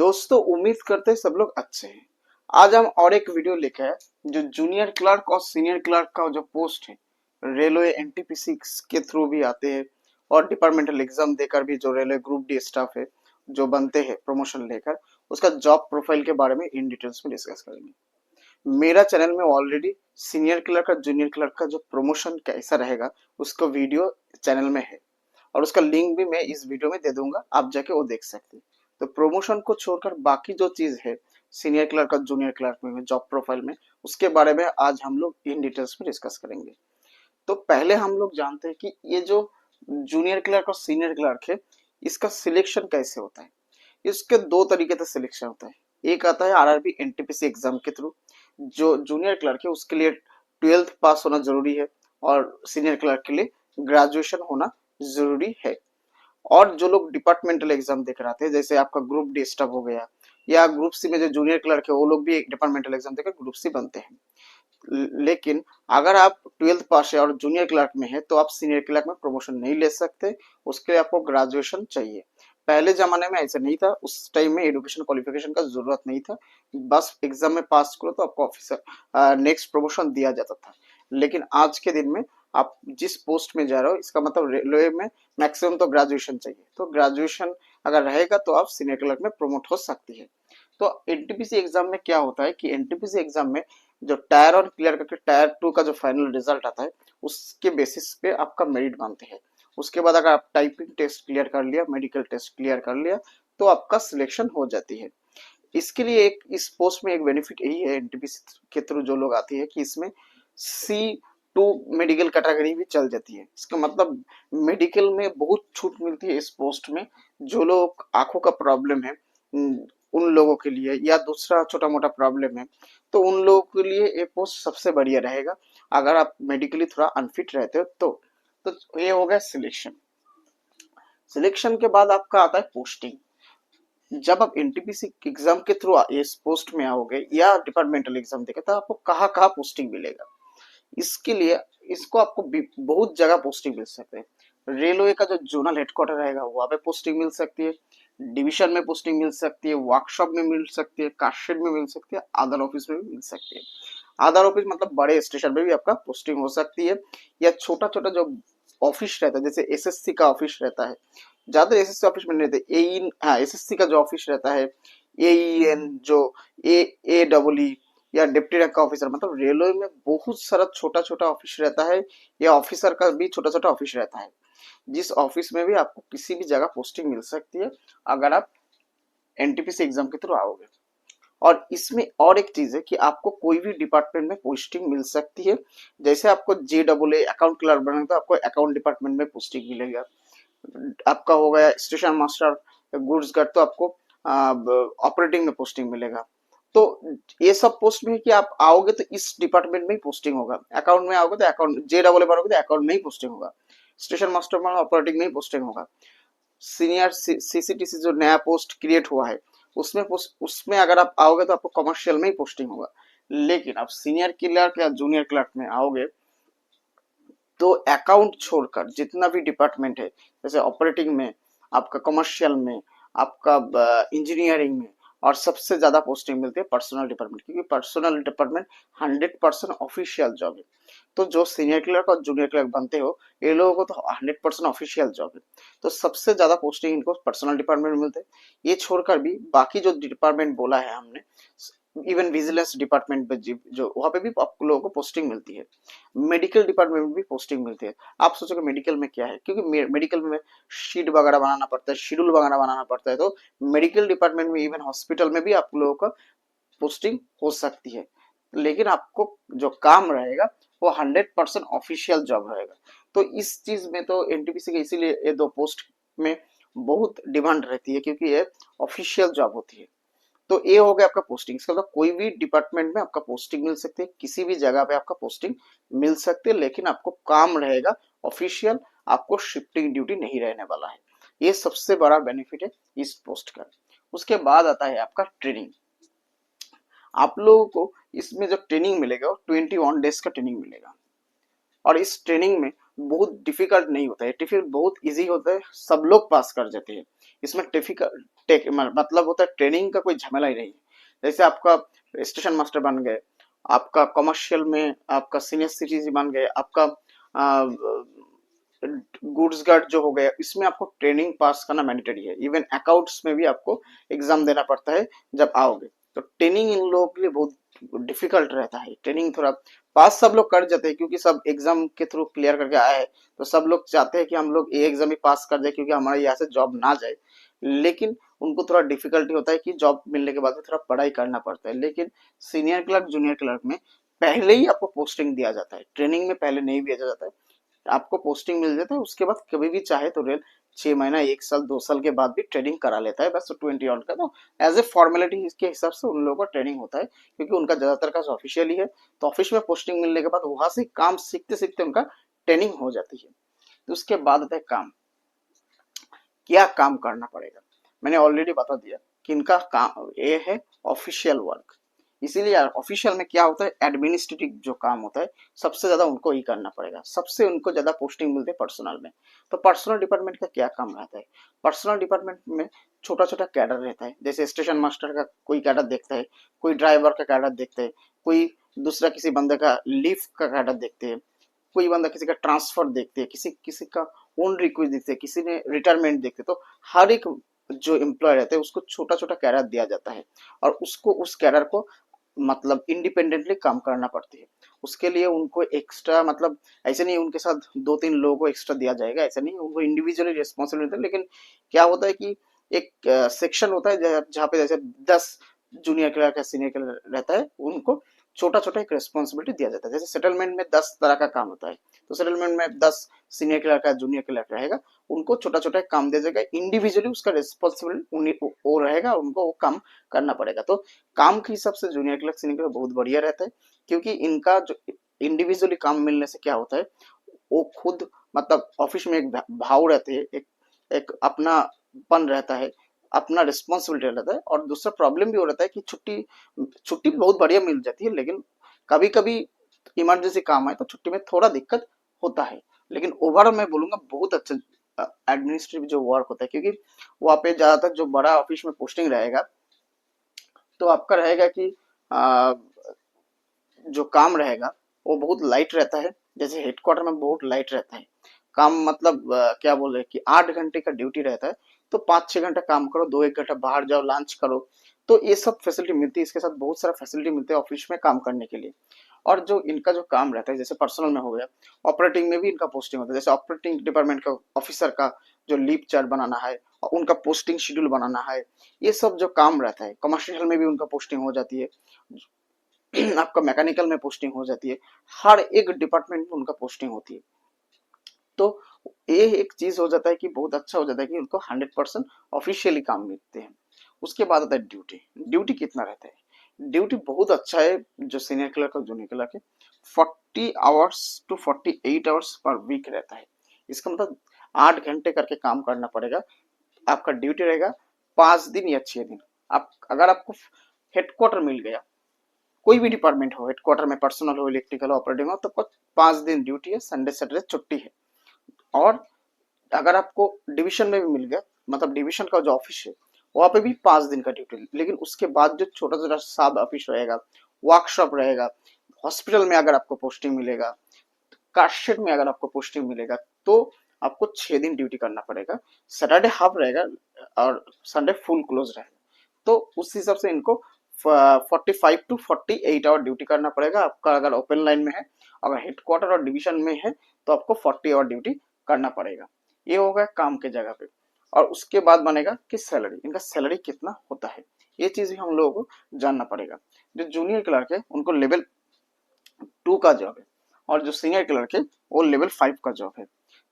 दोस्तों उम्मीद करते हैं सब लोग अच्छे हैं। आज हम और एक वीडियो लेके आए जो जूनियर क्लर्क और सीनियर क्लर्क का जो पोस्ट है रेलवे एनटीपीसी के थ्रू भी आते हैं और डिपार्टमेंटल एग्जाम देकर भी जो रेलवे ग्रुप डी स्टाफ है जो बनते हैं प्रमोशन लेकर उसका जॉब प्रोफाइल के बारे में इन डिटेल्स में डिस्कस करेंगे। मेरा चैनल में ऑलरेडी सीनियर क्लर्क और जूनियर क्लर्क का जो प्रमोशन कैसा रहेगा उसका वीडियो चैनल में है और उसका लिंक भी मैं इस वीडियो में दे दूंगा, आप जाके वो देख सकते हैं। तो प्रमोशन को छोड़कर बाकी जो चीज है सीनियर क्लर्क और जूनियर क्लर्क में जॉब प्रोफाइल में उसके बारे में आज हम लोग इन डिटेल्स में डिस्कस करेंगे। तो पहले हम लोग जानते हैं कि ये जो जूनियर क्लर्क और सीनियर क्लर्क है इसका सिलेक्शन कैसे होता है। इसके दो तरीके से सिलेक्शन होता है। एक आता है आरआरबी एनटीपीसी एग्जाम के थ्रू। जो जूनियर क्लर्क है उसके लिए 12th पास होना जरूरी है और सीनियर क्लर्क के लिए ग्रेजुएशन होना जरूरी है। और जो लोग डिपार्टमेंटल एग्जाम देकर आते हैं जैसे आपका ग्रुप डी स्टाफ हो गया या ग्रुप सी में जो जूनियर क्लर्क है वो लोग भी एक डिपार्टमेंटल एग्जाम देकर ग्रुप सी बनते हैं। लेकिन अगर आप 12th पास है और जूनियर क्लर्क में है तो आप सीनियर क्लर्क में प्रमोशन नहीं ले सकते, उसके लिए आपको ग्रेजुएशन चाहिए। पहले जमाने में ऐसा नहीं था, उस टाइम में एजुकेशन क्वालिफिकेशन का जरूरत नहीं था, बस एग्जाम में पास करो तो आपको ऑफिसर नेक्स्ट प्रमोशन दिया जाता था। लेकिन आज के दिन में आप जिस पोस्ट में जा रहे हो इसका मतलब रेलवे में मैक्सिमम तो ग्रेजुएशन चाहिए, तो ग्रेजुएशन अगर रहेगा तो आप सीनियर क्लर्क में प्रमोट हो सकती है। तो एनटीपीसी एग्जाम में क्या होता है कि एनटीपीसी एग्जाम में जो टायर वन क्लियर करके टायर 2 का जो फाइनल रिजल्ट आता है उसके बेसिस पे आपका मेरिट बनते हैं। उसके बाद अगर आप टाइपिंग टेस्ट क्लियर कर लिया, मेडिकल टेस्ट क्लियर कर लिया तो आपका सिलेक्शन हो जाती है। इसके लिए एक इस पोस्ट में एक बेनिफिट यही है एनटीपीसी के थ्रू जो लोग आती है कि इसमें C2 मेडिकल कैटेगरी भी चल जाती है। इसका मतलब मेडिकल में बहुत छूट मिलती है इस पोस्ट में। जो लोग आंखों का प्रॉब्लम है उन लोगों के लिए या दूसरा छोटा मोटा प्रॉब्लम है तो उन लोगों के लिए ये पोस्ट सबसे बढ़िया रहेगा अगर आप मेडिकली थोड़ा अनफिट रहते हो तो ये हो गया सिलेक्शन। सिलेक्शन के बाद आपका आता है पोस्टिंग। जब आप एनटीपीसी एग्जाम के थ्रू इस पोस्ट में आओगे या डिपार्टमेंटल एग्जाम देंगे तो आपको कहाँ कहाँ पोस्टिंग मिलेगा। इसके लिए इसको आपको बहुत जगह पोस्टिंग मिल सकते हैं। रेलवे का जो जोनल हेडक्वार्टर रहेगा वहां पे पोस्टिंग मिल सकती है, डिवीजन में पोस्टिंग मिल सकती है, वर्कशॉप में मिल सकती है, कास्टेड में मिल सकती है, अदर ऑफिस में भी मिल सकती है। अदर ऑफिस मतलब बड़े स्टेशन में भी आपका पोस्टिंग हो सकती है या छोटा छोटा जो ऑफिस रहता है जैसे एसएससी का ऑफिस रहता है, ज्यादा एसएससी ऑफिस में नहीं रहते, एइन हाँ एसएससी का जो ऑफिस रहता है एईएन जो ए डब्ल्यू या डिप्टी रैंक का ऑफिसर, मतलब रेलवे में बहुत सारा छोटा छोटा ऑफिस रहता है या ऑफिसर का भी छोटा छोटा ऑफिस रहता है जिस ऑफिस में भी आपको किसी भी जगह पोस्टिंग मिल सकती है अगर आप एनटीपीसी एग्जाम के थ्रू आओगे। और इसमें और एक चीज है कि आपको कोई भी डिपार्टमेंट में पोस्टिंग मिल सकती है। जैसे आपको JAA अकाउंट क्लर्क बनना तो आपको अकाउंट डिपार्टमेंट में पोस्टिंग मिलेगा। आपका हो गया स्टेशन मास्टर गुड्स गार्ड तो आपको ऑपरेटिंग में पोस्टिंग मिलेगा। तो ये सब पोस्ट में है कि आप आओगे तो इस डिपार्टमेंट में ही पोस्टिंग होगा। अकाउंट में आओगे तो अकाउंट JAA बनोगे तो अकाउंट में ही पोस्टिंग होगा। स्टेशन मास्टर में ऑपरेटिंग में ही पोस्टिंग होगा। सीनियर सीसीटीसी जो नया पोस्ट क्रिएट हुआ है उसमें अगर आप आओगे तो आपको कमर्शियल में ही पोस्टिंग होगा। लेकिन आप सीनियर क्लर्क या जूनियर क्लर्क में आओगे तो अकाउंट छोड़कर जितना भी डिपार्टमेंट है जैसे ऑपरेटिंग में, आपका कमर्शियल में, आपका इंजीनियरिंग में, और सबसे ज्यादा पोस्टिंग मिलती है पर्सनल डिपार्टमेंट, क्योंकि पर्सनल डिपार्टमेंट 100% ऑफिशियल जॉब है। तो जो सीनियर क्लर्क और जूनियर क्लर्क बनते हो ये लोगों को तो 100% ऑफिशियल जॉब है, तो सबसे ज्यादा पोस्टिंग इनको पर्सनल डिपार्टमेंट में मिलते हैं। ये छोड़कर भी बाकी जो डिपार्टमेंट बोला है हमने, इवन विजिलेंस डिपार्टमेंट में जो वहां पे भी आप लोगों को पोस्टिंग मिलती है। मेडिकल डिपार्टमेंट में भी पोस्टिंग मिलती है। आप सोचोगे मेडिकल में क्या है, क्योंकि मेडिकल में शीट वगैरह बनाना पड़ता है, शेड्यूल वगैरह बनाना पड़ता है, तो मेडिकल डिपार्टमेंट में इवन हॉस्पिटल में भी आप लोगों का पोस्टिंग हो सकती है। लेकिन आपको जो काम रहेगा वो 100% ऑफिशियल जॉब रहेगा। तो इस चीज में तो एनटीपीसी के इसीलिए ये दो पोस्ट में बहुत डिमांड रहती है क्योंकि ये ऑफिशियल जॉब होती है। तो ये हो गया आपका पोस्टिंग। इसका मतलब कोई भी डिपार्टमेंट में आपका पोस्टिंग मिल सकती है, किसी भी जगह पे आपका पोस्टिंग मिल सकती है, लेकिन आपको काम रहेगा ऑफिशियल, आपको शिफ्टिंग ड्यूटी नहीं रहने वाला है। ये सबसे बड़ा बेनिफिट है इस पोस्ट का। उसके बाद आता है आपका ट्रेनिंग। आप लोगों को इसमें जो ट्रेनिंग मिलेगा वो 21 डेज का ट्रेनिंग मिलेगा और इस ट्रेनिंग में बहुत डिफिकल्ट नहीं होता है, टिफिकल्ट बहुत इजी होता है, सब लोग पास कर जाते हैं। इसमें मतलब होता है ट्रेनिंग का कोई झमेला ही नहीं है। जैसे आपका स्टेशन मास्टर बन गए, आपका कमर्शियल में आपका सीनियर सिटीजन बन गए, आपका गुड्स गार्ड जो हो गया, इसमें आपको ट्रेनिंग पास करना मैंडेटरी है। इवन अकाउंट्स में भी आपको एग्जाम देना पड़ता है जब आओगे। तो ट्रेनिंग इन लोगों के लिए बहुत डिफिकल्ट रहता है। ट्रेनिंग थोड़ा पास सब लोग कर जाते हैं क्योंकि सब एग्जाम के थ्रू क्लियर करके आए हैं, तो सब लोग चाहते हैं कि हम लोग ये एग्जाम ही पास कर जाए क्योंकि हमारे यहाँ से जॉब ना जाए। लेकिन उनको थोड़ा डिफिकल्टी होता है कि जॉब मिलने के बाद में थोड़ा पढ़ाई करना पड़ता है। लेकिन सीनियर क्लर्क जूनियर क्लर्क में पहले ही आपको पोस्टिंग दिया जाता है, ट्रेनिंग में पहले नहीं दिया जाता है। आपको पोस्टिंग मिल जाता है, उसके बाद कभी भी चाहे तो रेल 6 महीना 1 साल 2 साल के बाद भी ट्रेनिंग करा लेता है बस 20 आवर का। तो एज ए फॉर्मेलिटी के हिसाब से उन लोगों का ट्रेनिंग होता है क्योंकि उनका ज्यादातर का ऑफिशियल ही है। तो ऑफिस में पोस्टिंग मिलने के बाद वहां से काम सीखते सीखते उनका ट्रेनिंग हो जाती है। तो उसके बाद आता है काम। क्या काम करना पड़ेगा, मैंने ऑलरेडी बता दिया कि इनका काम ये है ऑफिशियल वर्क। इसीलिए ऑफिशियल में क्या होता है, एडमिनिस्ट्रेटिव जो काम होता है सबसे ज्यादा उनको ही करना पड़ेगा। सबसे उनको ज्यादा पोस्टिंग मिलती है पर्सनल में। तो पर्सनल डिपार्टमेंट का क्या काम रहता है, पर्सनल डिपार्टमेंट में छोटा छोटा कैडर रहता है। जैसे स्टेशन मास्टर का कोई कैडर देखता है, कोई ड्राइवर का कैडर देखते हैं, कोई दूसरा किसी बंदे का लीव का कैडर देखते हैं, कोई बंदा किसी का ट्रांसफर देखते हैं, किसी किसी का ओन रिक्वेस्ट देखते हैं, किसी ने रिटायरमेंट देखते हैं। तो हर एक जो एम्प्लॉय रहते हैं उसको छोटा छोटा कैडर दिया जाता है और उसको उस कैडर को मतलब इंडिपेंडेंटली काम करना पड़ती है। उसके लिए उनको एक्स्ट्रा मतलब ऐसे नहीं उनके साथ 2-3 लोगों को एक्स्ट्रा दिया जाएगा, ऐसा नहीं, उनको इंडिविजुअली रिस्पॉन्सिबिलिटी है। लेकिन क्या होता है कि एक सेक्शन होता है जहाँ पे जैसे 10 जूनियर क्लर्क या सीनियर क्लर्क रहता है, उनको छोटा छोटा एक रेस्पॉन्सिबिलिटी दिया जाता है। जैसे सेटलमेंट में 10 तरह का काम होता है, तो सेटलमेंट में 10 सीनियर क्लर्क या जूनियर क्लर्क रहेगा, उनको छोटा छोटा काम दिया जाएगा। इंडिविजुअली उसका रेस्पॉन्सिबिलिटी वो रहेगा, उनको वो काम करना पड़ेगा। तो काम के हिसाब से जूनियर क्लर्क सीनियर क्लर्क बहुत बढ़िया रहता है क्योंकि इनका जो इंडिविजुअली काम मिलने से क्या होता है, वो खुद मतलब ऑफिस में एक भाव रहते हैं, एक अपनापन रहता है, अपना रिस्पॉन्सिबिलिटी रहता है। और दूसरा प्रॉब्लम भी हो रहता है कि छुट्टी छुट्टी बहुत बढ़िया मिल जाती है, लेकिन कभी कभी इमरजेंसी काम है तो छुट्टी में थोड़ा दिक्कत होता है। लेकिन ओवरऑल मैं बोलूंगा बहुत अच्छा एडमिनिस्ट्रेटिव जो वर्क होता है, क्योंकि वहाँ पे ज्यादातर जो बड़ा ऑफिस में पोस्टिंग रहेगा तो आपका रहेगा कि आ, जो काम रहेगा वो बहुत लाइट रहता है। जैसे हेडक्वार्टर में बहुत लाइट रहता है काम, मतलब क्या बोल रहे कि 8 घंटे का ड्यूटी रहता है, तो 5-6 घंटा काम करो, 2-1 घंटा बाहर जाओ लंच करो। तो ये सब फैसिलिटी मिलती है, इसके साथ बहुत सारा फैसिलिटी मिलते हैं ऑफिस में काम करने के लिए। और जो इनका जो काम रहता है जैसे पर्सनल में हो गया, ऑपरेटिंग में भी इनका पोस्टिंग होता है। जैसे ऑपरेटिंग डिपार्टमेंट का ऑफिसर का जो लीव चार्ट बनाना है और उनका पोस्टिंग शेड्यूल बनाना है, ये सब जो काम रहता है। कमर्शियल में भी उनका पोस्टिंग हो जाती है, आपका मैकेनिकल में पोस्टिंग हो जाती है, हर एक डिपार्टमेंट में उनका पोस्टिंग होती है। तो ये एक चीज हो जाता है कि बहुत अच्छा हो जाता है कि उनको 100% ऑफिशियली काम मिलते हैं। उसके बाद आता है ड्यूटी। ड्यूटी कितना रहता है, ड्यूटी बहुत अच्छा है जो सीनियर क्लर्क और जूनियर क्लर्क है। 40 hours to 48 hours per week रहता है। इसका मतलब 8 घंटे करके काम करना पड़ेगा। आपका ड्यूटी रहेगा 5 दिन या 6 दिन। आप अगर आपको हेडक्वार्टर मिल गया, कोई भी डिपार्टमेंट हो, हेडक्वार्टर में पर्सनल हो, इलेक्ट्रिकल ऑपरेटिंग हो, तो 5 दिन ड्यूटी है, संडे सैटरडे छुट्टी है। और अगर आपको डिवीजन में भी मिल गया, मतलब डिवीजन का जो ऑफिस है वहां पे भी 5 दिन का ड्यूटी। लेकिन उसके बाद जो छोटा छोटा सब ऑफिस रहेगा, वर्कशॉप रहेगा, हॉस्पिटल में अगर आपको पोस्टिंग मिलेगा, कारशेड में अगर आपको पोस्टिंग मिलेगा, तो आपको 6 दिन ड्यूटी करना पड़ेगा। सैटरडे हाफ रहेगा और संडे फुल क्लोज रहेगा। तो उस हिसाब से इनको 45 to 48 आवर ड्यूटी करना पड़ेगा। आपका अगर ओपन लाइन में है, अगर हेडक्वार्टर और डिवीजन में है तो आपको 40 आवर ड्यूटी करना पड़ेगा। ये होगा काम के जगह पे। और उसके बाद बनेगा कि सैलरी, इनका सैलरी कितना होता है, ये चीज भी हम लोगों को जानना पड़ेगा। जो जूनियर क्लर्क है उनको लेवल 2 का जॉब है और जो सीनियर क्लर्क है वो लेवल 5 का जॉब है।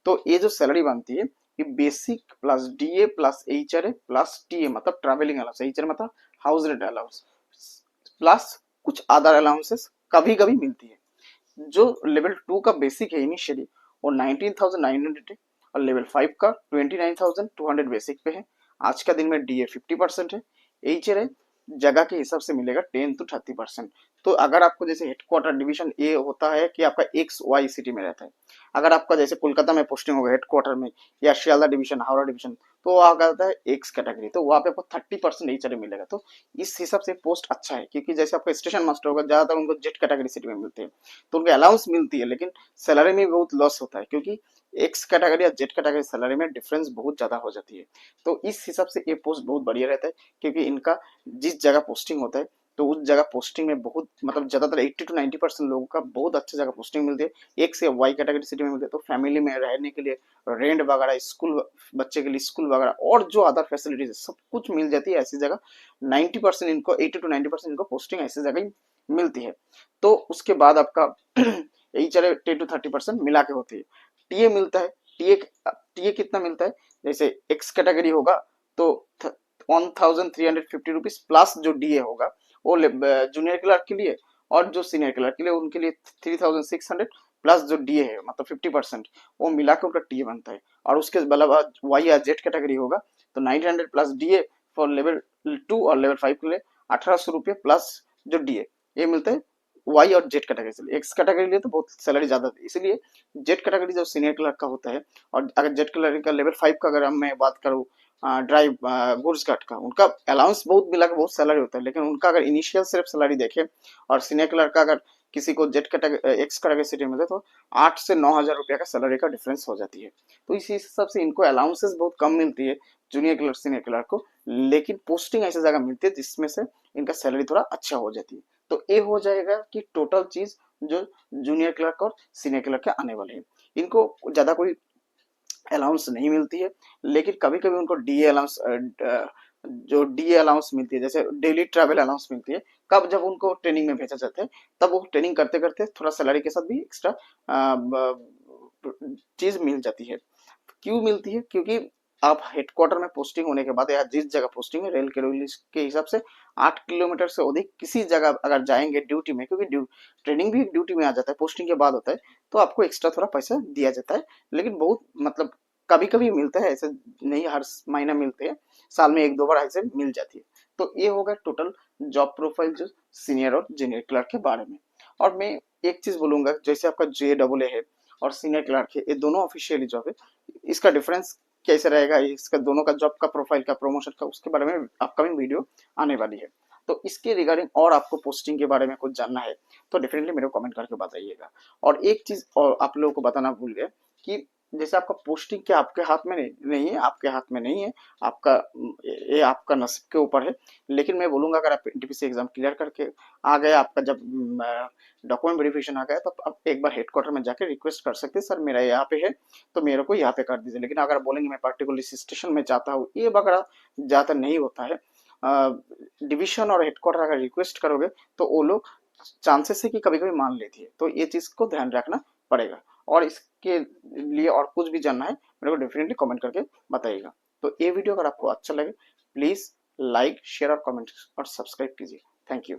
तो ये जो सैलरी बनती है ये basic plus DA plus HRA plus TA मतलब ट्रैवलिंग अलाउंस, एचआरए मतलब हाउस रेंट अलाउंस, प्लस कुछ अदर अलाउंसेस कभी कभी मिलती है। जो लेवल 2 का बेसिक है इनिशियली वो 19,900 है और लेवल 5 का 29,200 बेसिक पे है। आज का दिन में डीए 50% है। एचआरए जगह के हिसाब से मिलेगा 10 to 30%। तो अगर आपको जैसे हेडक्वार्टर डिवीजन ए होता है कि आपका एक्स वाई सिटी में रहता है, अगर आपका जैसे कोलकाता में पोस्टिंग होगा हेडक्वार्टर में या शियालदा डिवीजन हावड़ा डिवीजन, तो वो आ जाता है एक्स कैटेगरी, तो वहाँ पे आपको 30% एचआरए मिलेगा। तो इस हिसाब से पोस्ट अच्छा है, क्योंकि जैसे आपका स्टेशन मास्टर होगा ज्यादातर उनको जेट कैटेगरी सिटी में मिलते हैं, तो उनको अलाउंस मिलती है, लेकिन सैलरी में बहुत लॉस होता है, क्योंकि एक्स कैटेगरी या जेट कैटेगरी सैलरी में डिफरेंस बहुत ज्यादा हो जाती है। तो इस हिसाब से ये पोस्ट बहुत बढ़िया रहता है, क्योंकि इनका जिस जगह पोस्टिंग होता है तो उस जगह पोस्टिंग में बहुत मतलब ज्यादातर 80 to 90% लोगों का बहुत अच्छी जगह पोस्टिंग मिलती है, एक से वाई कैटेगरी सिटी में मिलती है। तो फैमिली में रहने के लिए रेंट वगैरह, स्कूल बच्चे के लिए स्कूल वगैरह और जो अदर फैसिलिटीज है सब कुछ मिल जाती है ऐसी जगह। 90% इनको 80 to 90% इनको पोस्टिंग ऐसी जगह ही मिलती है। तो उसके बाद आपका एचआरए 10 to 30% मिला के होती है। टीए मिलता है, टीए टीए कितना मिलता है, जैसे एक्स कैटेगरी होगा तो 1350 रुपीज प्लस जो डीए होगा वो जूनियर क्लर्क के लिए, और जो सीनियर क्लर्क के लिए उनके लिए 3600 प्लस जो डीए है मतलब 50% वो मिला के उनका टीए बनता है। और उसके अलावा वाई या जेड कैटेगरी होगा तो 900 प्लस डीए फॉर लेवल 2 और लेवल 5 के लिए 1800 रुपये प्लस जो डीए ये मिलता है वाई और जेड कैटेगरी से। एक्स कैटेगरी लिए तो बहुत सैलरी ज्यादा थी, इसलिए जेड कैटेगरी जो सीनियर क्लर्क का होता है, और अगर जेड क्लर्क का लेवल 5 का अगर मैं बात करूँ ड्राइव गुड्स गार्ड का, उनका अलाउंस बहुत मिला के बहुत सैलरी होता है, लेकिन उनका अगर इनिशियल सिर्फ सैलरी देखे और सीनियर क्लर्क का अगर किसी को Z category x category city में दे तो 8 से 9 हजार रुपया का सैलरी का डिफरेंस हो जाती है। तो इसी हिसाब से इनको अलाउंसेस बहुत कम मिलती है जूनियर क्लर्क सीनियर क्लर्क को, लेकिन पोस्टिंग ऐसी जगह मिलती है जिसमें से इनका सैलरी थोड़ा अच्छा हो जाती है। तो ये हो जाएगा कि टोटल चीज जो जूनियर क्लर्क और सीनियर क्लर्क के आने वाले हैं। इनको ज्यादा कोई अलाउंस नहीं मिलती है, लेकिन कभी कभी उनको डीए अलाउंस जो डीए अलाउंस मिलती है, जैसे डेली ट्रैवल अलाउंस मिलती है, कब जब उनको ट्रेनिंग में भेजा जाता है तब वो ट्रेनिंग करते करते थोड़ा सैलरी के साथ भी एक्स्ट्रा चीज मिल जाती है। क्यों मिलती है, क्योंकि आप हेडक्वार्टर में पोस्टिंग होने के बाद या जिस जगह पोस्टिंग है रेल के के हिसाब से 8 किलोमीटर से अधिक किसी जगह अगर जाएंगे ड्यूटी में, क्योंकि ट्रेनिंग भी ड्यूटी में आ जाता है, पोस्टिंग के बाद होता है, तो आपको एक्स्ट्रा थोड़ा पैसा दिया जाता है। लेकिन बहुत मतलब कभी कभी मिलता है, ऐसे नहीं हर महीना मिलते हैं, साल में 1-2 बार ऐसे मिल जाती है। तो ये होगा टोटल जॉब प्रोफाइल जो सीनियर और जूनियर क्लर्क के बारे में। और मैं एक चीज बोलूंगा, जैसे आपका JEE है और सीनियर क्लर्क है, ये दोनों ऑफिशियली जॉब है, इसका डिफरेंस कैसे रहेगा, इसका दोनों का जॉब का प्रोफाइल का प्रमोशन का उसके बारे में अपकमिंग वीडियो आने वाली है। तो इसके रिगार्डिंग और आपको पोस्टिंग के बारे में कुछ जानना है तो डेफिनेटली मेरे को कमेंट करके बताइएगा। और एक चीज और आप लोगों को बताना भूल गए कि जैसे आपका पोस्टिंग क्या आपके हाथ में नहीं है, आपके हाथ में नहीं है, आपका ये आपका नसीब के ऊपर है। लेकिन मैं बोलूंगा अगर आप एनटीपीसी एग्जाम क्लियर करके आ गए, आपका जब डॉक्यूमेंट वेरिफिकेशन आ गया, तो आप एक बार हेडक्वार्टर में जाकर रिक्वेस्ट कर सकते हैं, सर मेरा यहाँ पे है तो मेरे को यहाँ पे कर दीजिए। लेकिन अगर बोलेंगे मैं पर्टिकुलर स्टेशन में चाहता हूँ, ये वगैरह ज्यादा नहीं होता है। डिवीजन और हेडक्वार्टर अगर रिक्वेस्ट करोगे तो वो लोग चांसेस है कि कभी कभी मान लेती है, तो ये चीज को ध्यान रखना पड़ेगा। और इसके लिए और कुछ भी जानना है मेरे को डेफिनेटली कमेंट करके बताइएगा। तो ये वीडियो अगर आपको अच्छा लगे प्लीज लाइक शेयर और कमेंट और सब्सक्राइब कीजिए। Thank you.